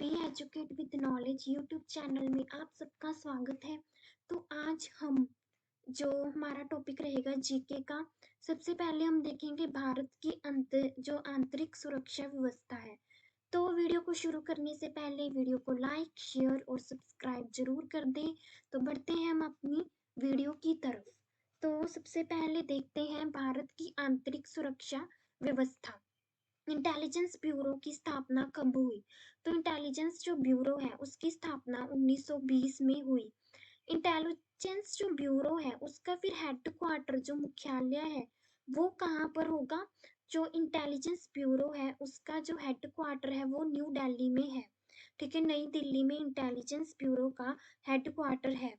B educate with knowledge YouTube channel में आप सबका स्वागत है। तो आज हम जो हमारा टॉपिक रहेगा जीके का, सबसे पहले हम देखेंगे भारत की जो आंतरिक सुरक्षा व्यवस्था है। तो वीडियो को शुरू करने से पहले वीडियो को लाइक, शेयर और सब्सक्राइब जरूर कर दें। तो बढ़ते हैं हम अपनी वीडियो की तरफ। तो सबसे पहले देखते हैं भारत की आंतरिक सुरक्षा व्यवस्था। इंटेलिजेंस ब्यूरो की स्थापना कब हुई? तो इंटेलिजेंस जो ब्यूरो है उसकी स्थापना 1920 में हुई। इंटेलिजेंस जो ब्यूरो है उसका फिर हेडक्वार्टर जो मुख्यालय है वो कहाँ पर होगा? जो इंटेलिजेंस ब्यूरो है उसका जो हेडक्वार्टर है वो न्यू दिल्ली में है। ठीक है, नई दिल्ली में इंटेलिजेंस ब्यूरो का हेडक्वार्टर है।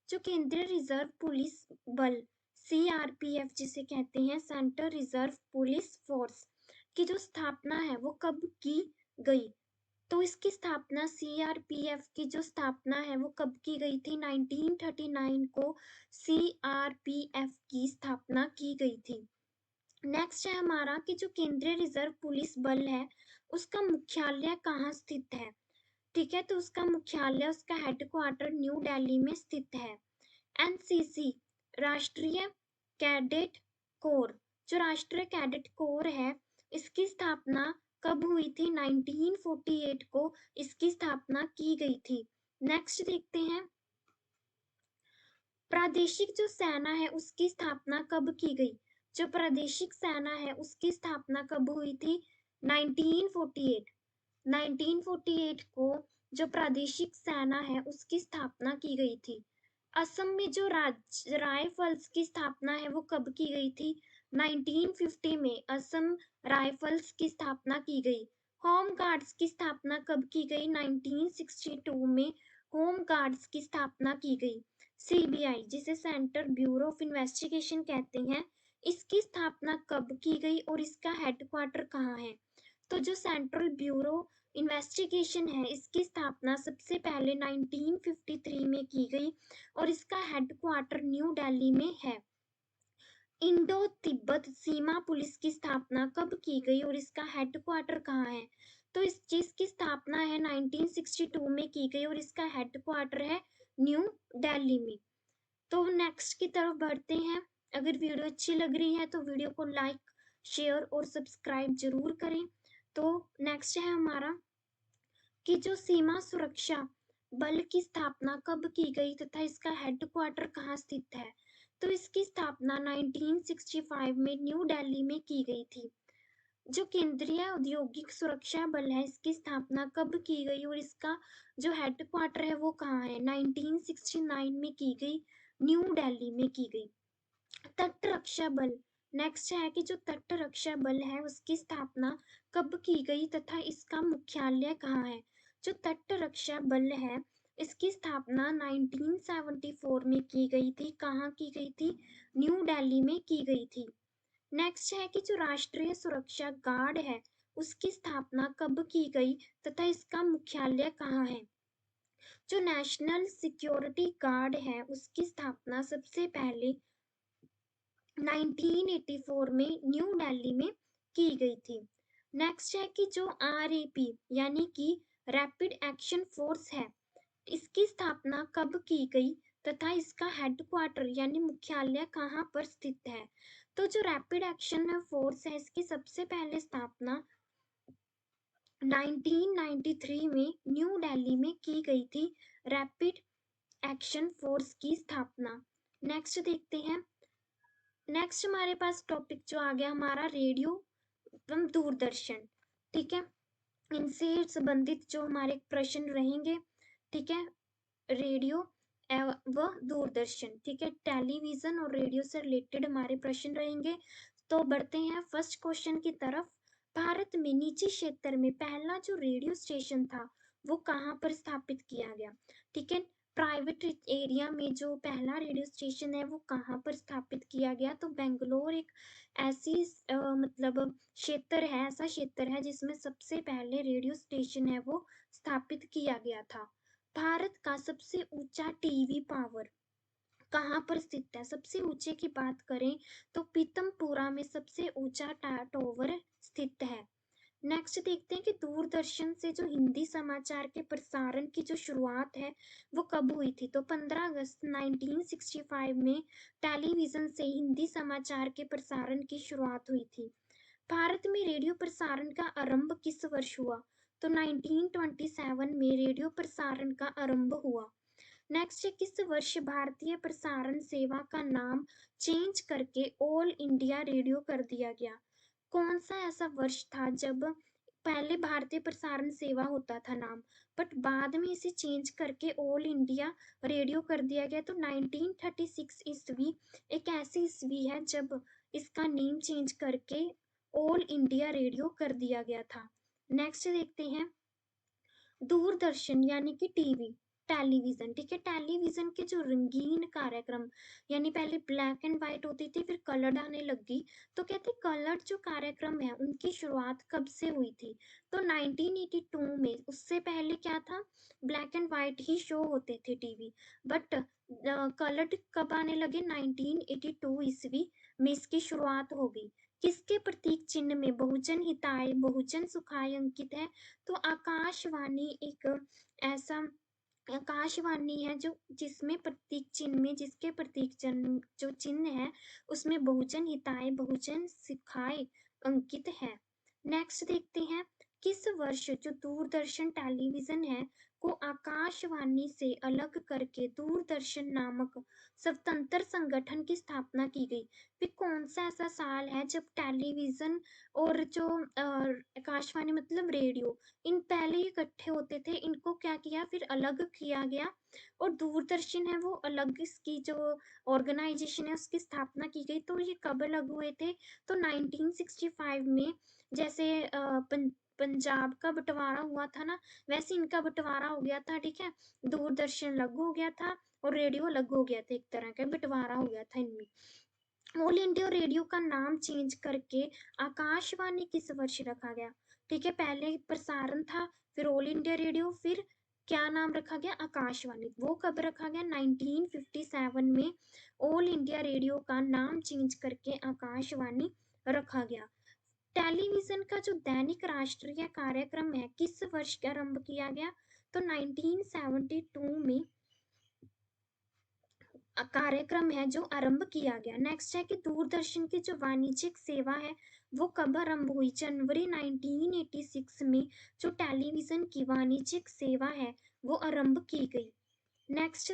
जो केंद्रीय रिजर्व पुलिस बल CRPF जिसे कहते हैं, सेंट्रल रिजर्व पुलिस फोर्स की जो स्थापना है वो कब की गई? तो इसकी स्थापना CRPF की जो स्थापना है वो कब की गई थी? 1939 को CRPF की स्थापना की गई थी। नेक्स्ट है हमारा कि जो केंद्रीय रिजर्व पुलिस बल है उसका मुख्यालय कहाँ स्थित है? ठीक है, तो उसका मुख्यालय, उसका हेडक्वार्टर न्यू दिल्ली में स्थित है। NCC राष्ट्रीय कैडेट कोर, जो राष्ट्रीय कैडेट कोर है इसकी स्थापना कब हुई थी? 1948 को इसकी स्थापना की गई थी। नेक्स्ट देखते हैं, प्रादेशिक जो सेना है उसकी स्थापना कब की गई? जो प्रादेशिक सेना है उसकी स्थापना कब हुई थी? 1948। 1948 को जो प्रादेशिक सेना है उसकी स्थापना की गई थी। असम में जो राइफल्स की स्थापना है वो कब की गई थी? 1950 में असम राइफल्स की स्थापना की गई। होम गार्ड्स की स्थापना कब की गई? 1962 में होम गार्ड्स की स्थापना की गई। CBI जिसे सेंट्रल ब्यूरो ऑफ इन्वेस्टिगेशन कहते हैं, इसकी स्थापना कब की गई और इसका हेडक्वार्टर कहाँ है? तो जो सेंट्रल ब्यूरो इन्वेस्टिगेशन है इसकी स्थापना सबसे पहले 1953 में की गई और इसका हेडक्वार्टर न्यू दिल्ली में है। इंडो तिब्बत सीमा पुलिस की स्थापना कब की गई और इसका हेडक्वार्टर कहाँ है? तो इस चीज की स्थापना है 1962 में की गई और इसका हेडक्वार्टर है न्यू दिल्ली में। तो नेक्स्ट की तरफ बढ़ते हैं। अगर वीडियो अच्छी लग रही है तो वीडियो को लाइक, शेयर और सब्सक्राइब जरूर करें। तो नेक्स्ट है हमारा कि जो सीमा सुरक्षा बल की स्थापना कब की गई तथा इसका हेडक्वार्टर कहाँ स्थित है? तो इसकी स्थापना 1965 में न्यू दिल्ली में की गई थी। जो केंद्रीय औद्योगिक सुरक्षा बल है इसकी स्थापना कब की गई और इसका जो हेडक्वार्टर है वो कहाँ है? 1969 में की गई, न्यू दिल्ली में की गई। तट रक्षा बल, नेक्स्ट है कि जो तट रक्षा बल है उसकी स्थापना कब की गई तथा इसका मुख्यालय कहाँ है? जो तट रक्षा बल है इसकी स्थापना 1974 में की गई थी। कहाँ की गई थी? न्यू दिल्ली में की गई थी। नेक्स्ट है कि जो राष्ट्रीय सुरक्षा गार्ड है उसकी स्थापना कब की गई तथा इसका मुख्यालय कहाँ है? जो नेशनल सिक्योरिटी गार्ड है उसकी स्थापना सबसे पहले 1984 में न्यू दिल्ली में की गई थी। नेक्स्ट है कि जो RAP यानी कि रैपिड एक्शन फोर्स है इसकी स्थापना कब की गई तथा इसका हेडक्वार्टर यानी मुख्यालय कहाँ पर स्थित है? तो जो रैपिड एक्शन फोर्स है इसकी सबसे पहले स्थापना 1993 में न्यू दिल्ली में की गई थी। रैपिड एक्शन फोर्स की स्थापना। नेक्स्ट देखते हैं। नेक्स्ट हमारे पास टॉपिक जो आ गया हमारा रेडियो एवं दूरदर्शन। ठीक है, इनसे संबंधित जो हमारे प्रश्न रहेंगे। ठीक है, रेडियो व दूरदर्शन, ठीक है, टेलीविजन और रेडियो से रिलेटेड हमारे प्रश्न रहेंगे। तो बढ़ते हैं फर्स्ट क्वेश्चन की तरफ। भारत में निजी क्षेत्र में पहला जो रेडियो स्टेशन था वो कहाँ पर स्थापित किया गया? ठीक है, प्राइवेट एरिया में जो पहला रेडियो स्टेशन है वो कहाँ पर स्थापित किया गया? तो बेंगलोर एक ऐसी मतलब क्षेत्र है, ऐसा क्षेत्र है जिसमें सबसे पहले रेडियो स्टेशन है वो स्थापित किया गया था। भारत का सबसे ऊंचा टीवी टावर कहाँ पर स्थित है? सबसे ऊंचे की बात करें तो पीतमपुरा में सबसे ऊंचा टावर स्थित है। नेक्स्ट देखते हैं कि दूरदर्शन से जो हिंदी समाचार के प्रसारण की जो शुरुआत है वो कब हुई थी। तो 15 अगस्त 1965 में टेलीविजन से हिंदी समाचार के प्रसारण की शुरुआत हुई थी। भारत में रेडियो प्रसारण का आरंभ किस वर्ष हुआ। तो 1927 में रेडियो प्रसारण का आरंभ हुआ। नेक्स्ट है, किस वर्ष भारतीय प्रसारण सेवा का नाम चेंज करके ऑल इंडिया रेडियो कर दिया गया। कौन सा ऐसा वर्ष था जब पहले भारतीय प्रसारण सेवा होता था नाम, बट बाद में इसे चेंज करके ऑल इंडिया रेडियो कर दिया गया। तो 1936 ईस्वी एक ऐसी ईस्वी है जब इसका नेम चेंज करके ऑल इंडिया रेडियो कर दिया गया था। नेक्स्ट देखते हैं, दूरदर्शन यानी कि टीवी, टेलीविजन, ठीक है। टेलीविजन के जो रंगीन कार्यक्रम, यानी पहले ब्लैक एंड व्हाइट होती थी फिर कलर्ड आने लगी, तो कहते कलर्ड जो कार्यक्रम है उनकी शुरुआत कब से हुई थी। तो 1982 में। उससे पहले क्या था, black and white he show होते थे टीवी, बट कलर्ड कब आने लगे, 1982 ईस्वी में इसकी शुरुआत हो गई। किसके प्रतीक चिन्ह में बहुजन हिताय बहुजन सुखाय अंकित है। तो आकाशवाणी एक ऐसा आकाशवाणी है जो जिसमें प्रतीक चिन्ह में जिसके प्रतीक चिन्ह जो चिन्ह है उसमें बहुजन हिताय बहुजन सुखाय अंकित है। नेक्स्ट देखते हैं, किस वर्ष जो दूरदर्शन टेलीविजन है को आकाशवाणी से अलग करके दूरदर्शन नामक स्वतंत्र संगठन की स्थापना की गई। फिर कौन सा ऐसा साल है जब टेलीविजन और जो आकाशवाणी मतलब रेडियो, इन पहले ही इकट्ठे होते थे, इनको क्या किया फिर अलग किया गया और दूरदर्शन है वो अलग, इसकी जो ऑर्गेनाइजेशन है उसकी स्थापना की गई। तो ये कब अलग हुए थे, तो 1965 में। जैसे पंजाब का बंटवारा हुआ था ना, वैसे इनका बंटवारा हो गया था, ठीक है। दूरदर्शन अलग हो गया था और रेडियो अलग हो गया था, एक तरह का बंटवारा हो गया था इनमें। ऑल इंडिया रेडियो का नाम चेंज करके आकाशवाणी किस वर्ष रखा गया, ठीक है। पहले प्रसारण था, फिर ऑल इंडिया रेडियो, फिर क्या नाम रखा गया, आकाशवाणी। वो कब रखा गया, 1957 में ऑल इंडिया रेडियो का नाम चेंज करके आकाशवाणी रखा गया। टेलीविजन का जो दैनिक राष्ट्रीय कार्यक्रम है किस वर्ष आरंभ किया गया, तो 1972 में कार्यक्रम है जो आरंभ किया गया। नेक्स्ट है कि दूरदर्शन की जो वाणिज्यिक सेवा है वो कब आरंभ हुई, जनवरी 1986 में जो टेलीविजन की वाणिज्यिक सेवा है वो आरंभ की गई। नेक्स्ट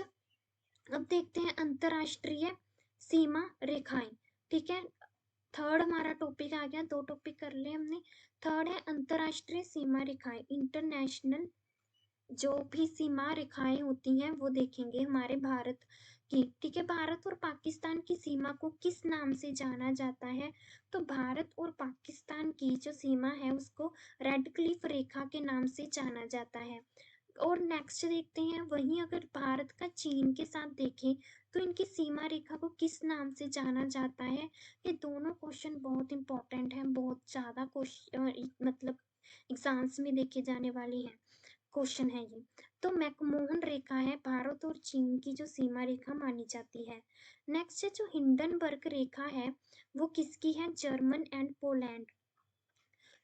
अब देखते हैं अंतरराष्ट्रीय सीमा रेखाएं, ठीक है। थर्ड हमारा टॉपिक आ गया, दो टॉपिक कर लिए हमने। थर्ड है अंतरराष्ट्रीय सीमा रेखाएं, इंटरनेशनल जो भी सीमा रेखाएं होती हैं वो देखेंगे हमारे भारत की, ठीक है। भारत और पाकिस्तान की सीमा को किस नाम से जाना जाता है, तो भारत और पाकिस्तान की जो सीमा है उसको रेड क्लिफ रेखा के नाम से जाना जाता है। और नेक्स्ट देखते हैं, वहीं अगर भारत का चीन के साथ देखें तो इनकी सीमा रेखा को किस नाम से जाना जाता है। ये दोनों क्वेश्चन बहुत इंपॉर्टेंट हैं, बहुत ज़्यादा क्वेश्चन मतलब एग्जाम्स में देखे जाने वाली हैं क्वेश्चन है ये। तो मैकमोहन रेखा है भारत और चीन की जो सीमा रेखा मानी जाती है। नेक्स्ट है जो हिंडनबर्ग रेखा है वो किसकी है, जर्मन एंड पोलैंड,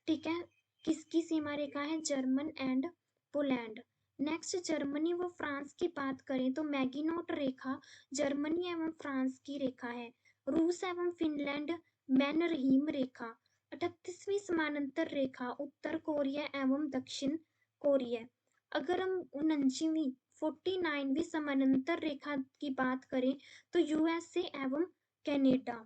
ठीक है। किसकी सीमा रेखा है, German and Poland. Next Germany व फ्रांस की बात करें तो मैगिनोट रेखा जर्मनी एवं फ्रांस की रेखा है। रूस एवं फिनलैंड मैनरहीम रेखा। 38वीं समानांतर रेखा उत्तर कोरिया एवं दक्षिण कोरिया। अगर हम 49वीं 49वीं समानांतर रेखा की बात करें तो यूएसए एवं कनाडा।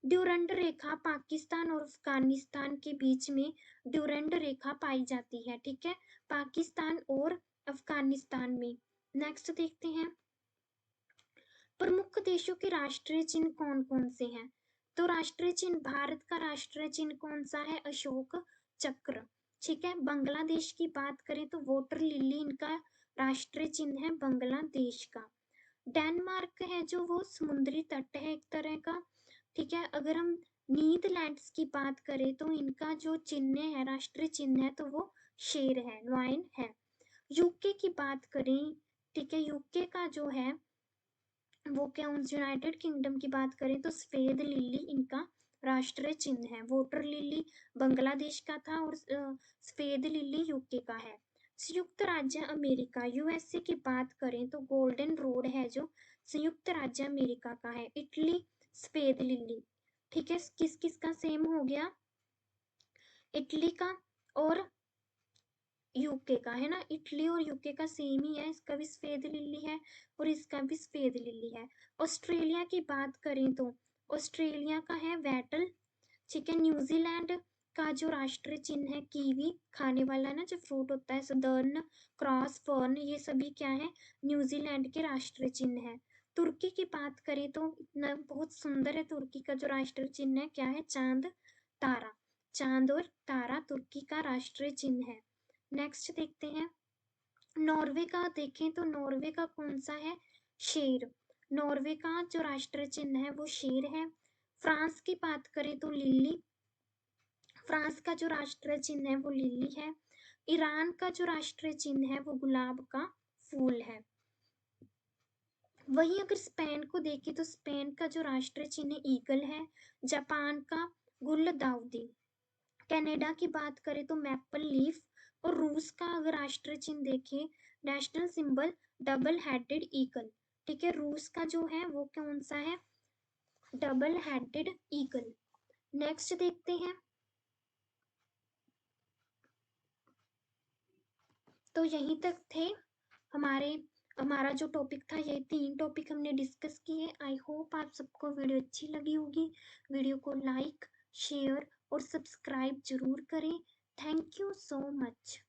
ड्यूरंड रेखा पाकिस्तान और अफगानिस्तान के बीच में ड्यूरंड रेखा पाई जाती है, ठीक है, पाकिस्तान और अफगानिस्तान में। नेक्स्ट देखते हैं, प्रमुख देशों के राष्ट्रीय चिन्ह कौन कौन से हैं। तो राष्ट्रीय चिन्ह, भारत का राष्ट्रीय चिन्ह कौन सा है, अशोक चक्र, ठीक है। बांग्लादेश की बात करें तो वाटर लिली इनका राष्ट्रीय चिन्ह है बांग्लादेश का। डेनमार्क है जो वो समुद्री तट है एक तरह का, ठीक है। अगर हम नीदरलैंड्स की बात करें तो इनका जो चिन्ह है राष्ट्रीय चिन्ह है तो वो शेर है, लायन है। यूके की बात करें, ठीक है, यूके का जो है वो क्या, यूनाइटेड किंगडम की बात करें तो सफेद लिली इनका राष्ट्रीय चिन्ह है। वाटर लिली बांग्लादेश का था और सफेद लिली यूके का है। संयुक्त राज्य अमेरिका यूएसए की बात करें तो गोल्डन रोड है जो संयुक्त राज्य अमेरिका का है। इटली सफेद लिली, ठीक है, किस किस का सेम हो गया, इटली का और यूके का, है ना, इटली और यूके का सेम ही है, इसका भी सफेद लिली है और इसका भी सफेद लिली है। ऑस्ट्रेलिया की बात करें तो ऑस्ट्रेलिया का है वेटल, ठीक है। न्यूजीलैंड का जो राष्ट्रीय चिन्ह है कीवी, खाने वाला है ना जो फ्रूट होता है, सदर्न क्रॉस फर्न, ये सभी क्या है, न्यूजीलैंड के राष्ट्रीय चिन्ह है। तुर्की की बात करें तो इतना बहुत सुंदर है, तुर्की का जो राष्ट्रीय चिन्ह है क्या है, चांद तारा, चांद और तारा तुर्की का राष्ट्रीय चिन्ह है। नेक्स्ट देखते हैं, नॉर्वे का देखें तो नॉर्वे का कौन सा है, शेर, नॉर्वे का जो राष्ट्रीय चिन्ह है वो शेर है। फ्रांस की बात करें तो लिली, फ्रांस का जो राष्ट्रीय चिन्ह है वो लिली है। ईरान का जो राष्ट्रीय चिन्ह है वो गुलाब का फूल है। वहीं अगर स्पेन को देखें तो स्पेन का जो राष्ट्रीय चिन्ह ईगल है। जापान का गुलदाउदी, कनाडा की बात करें तो मैपल लीफ, और रूस का अगर राष्ट्रीय चिन्ह देखें, national symbol double headed eagle, ठीक है, रूस का जो है वो कौन सा है, डबल हेडेड ईगल। नेक्स्ट देखते हैं, तो यहीं तक थे हमारा जो टॉपिक था, ये 3 टॉपिक हमने डिस्कस किए। आई होप आप सबको वीडियो अच्छी लगी होगी। वीडियो को लाइक शेयर और सब्सक्राइब जरूर करें। Thank you so much.